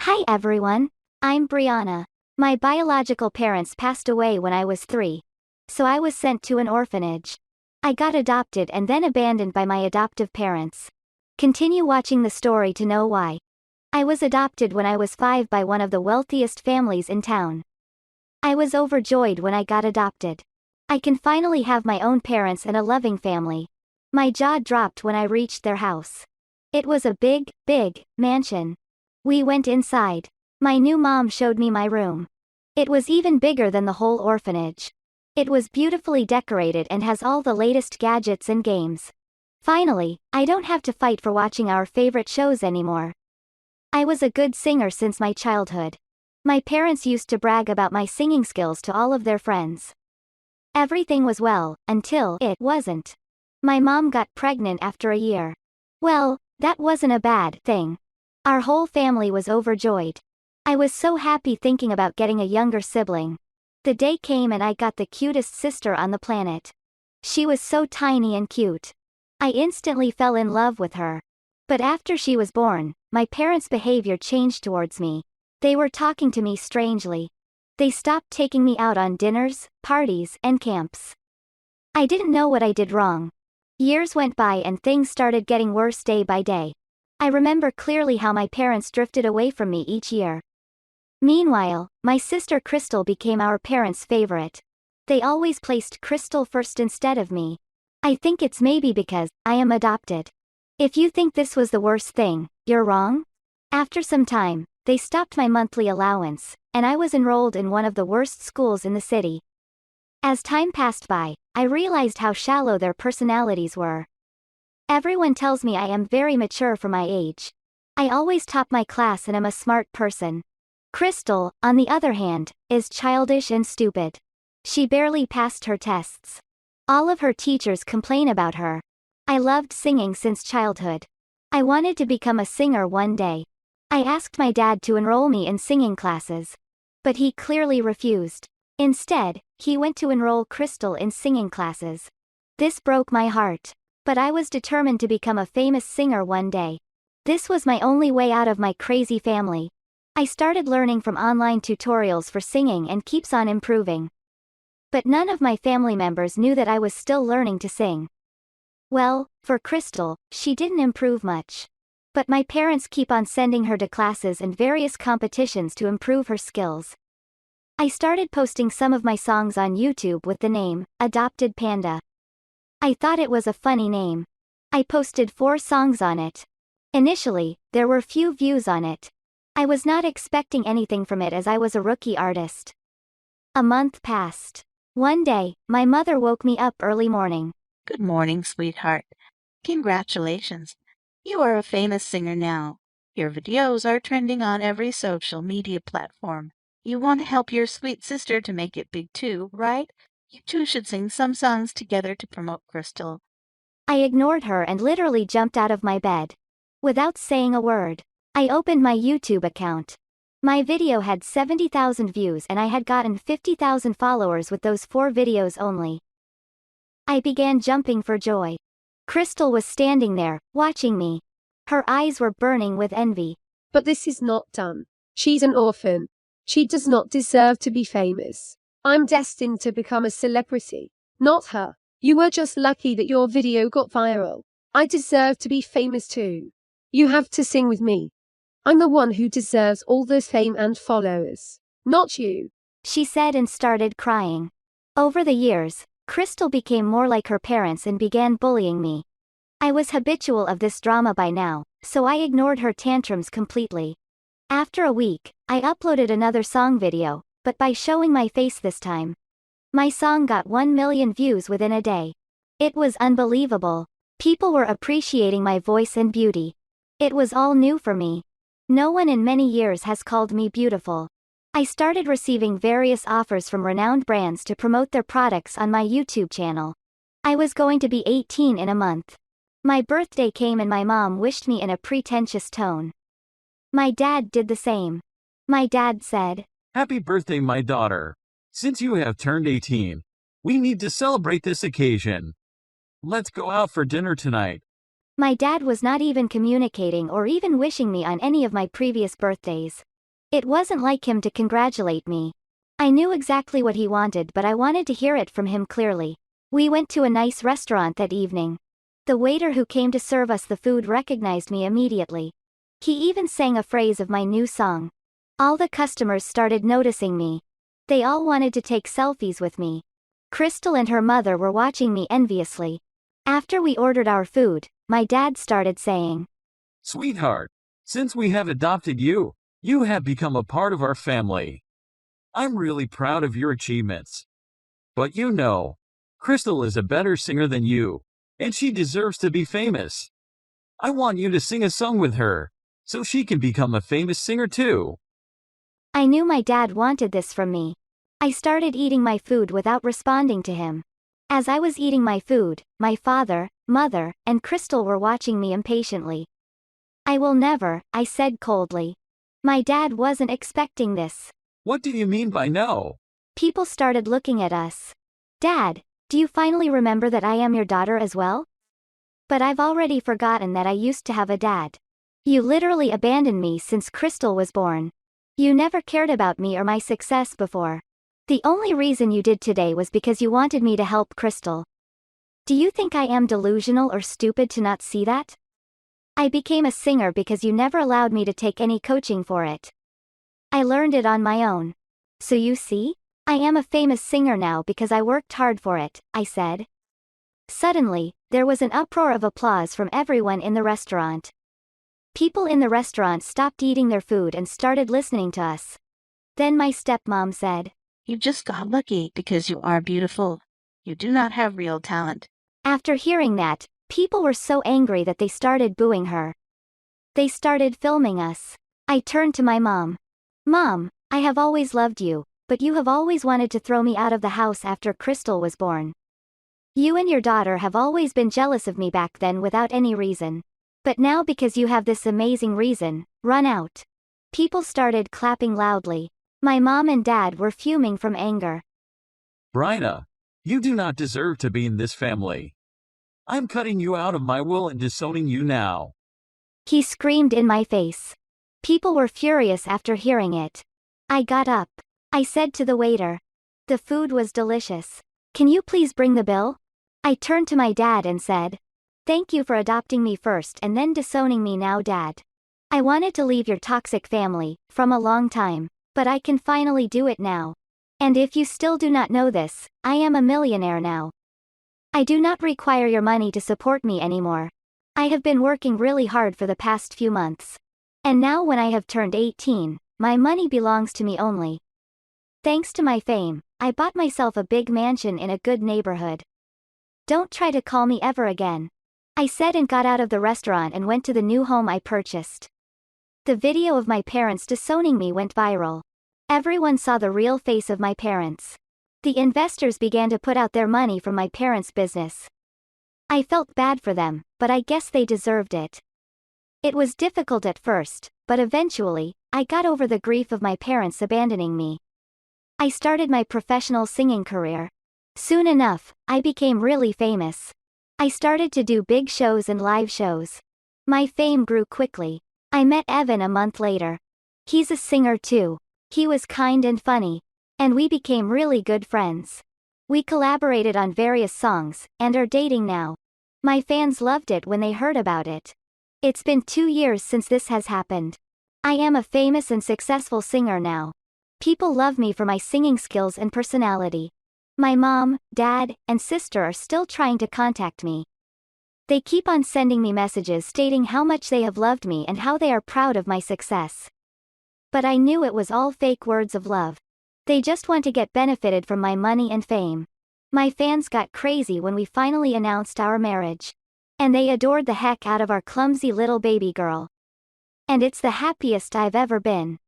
Hi everyone. I'm Briana. My biological parents passed away when I was 3. So I was sent to an orphanage. I got adopted and then abandoned by my adoptive parents. Continue watching the story to know why. I was adopted when I was 5 by one of the wealthiest families in town. I was overjoyed when I got adopted. I can finally have my own parents and a loving family. My jaw dropped when I reached their house. It was a big, big mansion. We went inside. My new mom showed me my room. It was even bigger than the whole orphanage. It was beautifully decorated and has all the latest gadgets and games. Finally, I don't have to fight for watching our favorite shows anymore. I was a good singer since my childhood. My parents used to brag about my singing skills to all of their friends. Everything was well, until it wasn't. My mom got pregnant after a year. Well, that wasn't a bad thing. Our whole family was overjoyed. I was so happy thinking about getting a younger sibling. The day came and I got the cutest sister on the planet. She was so tiny and cute. I instantly fell in love with her. But after she was born, my parents' behavior changed towards me. They were talking to me strangely. They stopped taking me out on dinners, parties, and camps. I didn't know what I did wrong. Years went by and things started getting worse day by day. I remember clearly how my parents drifted away from me each year. Meanwhile, my sister Crystal became our parents' favorite. They always placed Crystal first instead of me. I think it's maybe because I am adopted. If you think this was the worst thing, you're wrong. After some time, they stopped my monthly allowance, and I was enrolled in one of the worst schools in the city. As time passed by, I realized how shallow their personalities were. Everyone tells me I am very mature for my age. I always top my class and am a smart person. Crystal, on the other hand, is childish and stupid. She barely passed her tests. All of her teachers complain about her. I loved singing since childhood. I wanted to become a singer one day. I asked my dad to enroll me in singing classes. But he clearly refused. Instead, he went to enroll Crystal in singing classes. This broke my heart. But I was determined to become a famous singer one day. This was my only way out of my crazy family. I started learning from online tutorials for singing and keeps on improving. But none of my family members knew that I was still learning to sing. Well, for Crystal, she didn't improve much. But my parents keep on sending her to classes and various competitions to improve her skills. I started posting some of my songs on YouTube with the name, Adopted Panda. I thought it was a funny name. I posted 4 songs on it. Initially, there were few views on it. I was not expecting anything from it as I was a rookie artist. A month passed. One day, my mother woke me up early morning. Good morning, sweetheart. Congratulations. You are a famous singer now. Your videos are trending on every social media platform. You want to help your sweet sister to make it big too, right? You two should sing some songs together to promote Crystal. I ignored her and literally jumped out of my bed. Without saying a word, I opened my YouTube account. My video had 70,000 views and I had gotten 50,000 followers with those 4 videos only. I began jumping for joy. Crystal was standing there, watching me. Her eyes were burning with envy. But this is not done. She's an orphan. She does not deserve to be famous. I'm destined to become a celebrity, not her. You were just lucky that your video got viral. I deserve to be famous too. You have to sing with me. I'm the one who deserves all this fame and followers, not you. She said and started crying. Over the years, Crystal became more like her parents and began bullying me. I was habitual of this drama by now, so I ignored her tantrums completely. After a week, I uploaded another song video, but by showing my face this time. My song got 1 million views within a day. It was unbelievable. People were appreciating my voice and beauty. It was all new for me. No one in many years has called me beautiful. I started receiving various offers from renowned brands to promote their products on my YouTube channel. I was going to be 18 in a month. My birthday came and my mom wished me in a pretentious tone. My dad did the same. My dad said, "Happy birthday, my daughter. Since you have turned 18, we need to celebrate this occasion. Let's go out for dinner tonight." My dad was not even communicating or even wishing me on any of my previous birthdays. It wasn't like him to congratulate me. I knew exactly what he wanted, but I wanted to hear it from him clearly. We went to a nice restaurant that evening. The waiter who came to serve us the food recognized me immediately. He even sang a phrase of my new song. All the customers started noticing me. They all wanted to take selfies with me. Crystal and her mother were watching me enviously. After we ordered our food, my dad started saying, Sweetheart, since we have adopted you, you have become a part of our family. I'm really proud of your achievements. But you know, Crystal is a better singer than you, and she deserves to be famous. I want you to sing a song with her, so she can become a famous singer too. I knew my dad wanted this from me. I started eating my food without responding to him. As I was eating my food, my father, mother, and Crystal were watching me impatiently. I will never, I said coldly. My dad wasn't expecting this. What do you mean by no? People started looking at us. Dad, do you finally remember that I am your daughter as well? But I've already forgotten that I used to have a dad. You literally abandoned me since Crystal was born. You never cared about me or my success before. The only reason you did today was because you wanted me to help Crystal. Do you think I am delusional or stupid to not see that? I became a singer because you never allowed me to take any coaching for it. I learned it on my own. So you see? I am a famous singer now because I worked hard for it, I said. Suddenly, there was an uproar of applause from everyone in the restaurant. People in the restaurant stopped eating their food and started listening to us. Then my stepmom said, You just got lucky because you are beautiful. You do not have real talent. After hearing that, people were so angry that they started booing her. They started filming us. I turned to my mom. Mom, I have always loved you, but you have always wanted to throw me out of the house after Crystal was born. You and your daughter have always been jealous of me back then without any reason. But now because you have this amazing reason, run out. People started clapping loudly. My mom and dad were fuming from anger. Briana, you do not deserve to be in this family. I'm cutting you out of my will and disowning you now. He screamed in my face. People were furious after hearing it. I got up. I said to the waiter. The food was delicious. Can you please bring the bill? I turned to my dad and said, Thank you for adopting me first and then disowning me now, Dad. I wanted to leave your toxic family, from a long time, but I can finally do it now. And if you still do not know this, I am a millionaire now. I do not require your money to support me anymore. I have been working really hard for the past few months. And now when I have turned 18, my money belongs to me only. Thanks to my fame, I bought myself a big mansion in a good neighborhood. Don't try to call me ever again. I said and got out of the restaurant and went to the new home I purchased. The video of my parents disowning me went viral. Everyone saw the real face of my parents. The investors began to put out their money from my parents' business. I felt bad for them, but I guess they deserved it. It was difficult at first, but eventually, I got over the grief of my parents abandoning me. I started my professional singing career. Soon enough, I became really famous. I started to do big shows and live shows. My fame grew quickly. I met Evan a month later. He's a singer too. He was kind and funny. And we became really good friends. We collaborated on various songs, and are dating now. My fans loved it when they heard about it. It's been 2 years since this has happened. I am a famous and successful singer now. People love me for my singing skills and personality. My mom, dad, and sister are still trying to contact me. They keep on sending me messages stating how much they have loved me and how they are proud of my success. But I knew it was all fake words of love. They just want to get benefited from my money and fame. My fans got crazy when we finally announced our marriage. And they adored the heck out of our clumsy little baby girl. And it's the happiest I've ever been.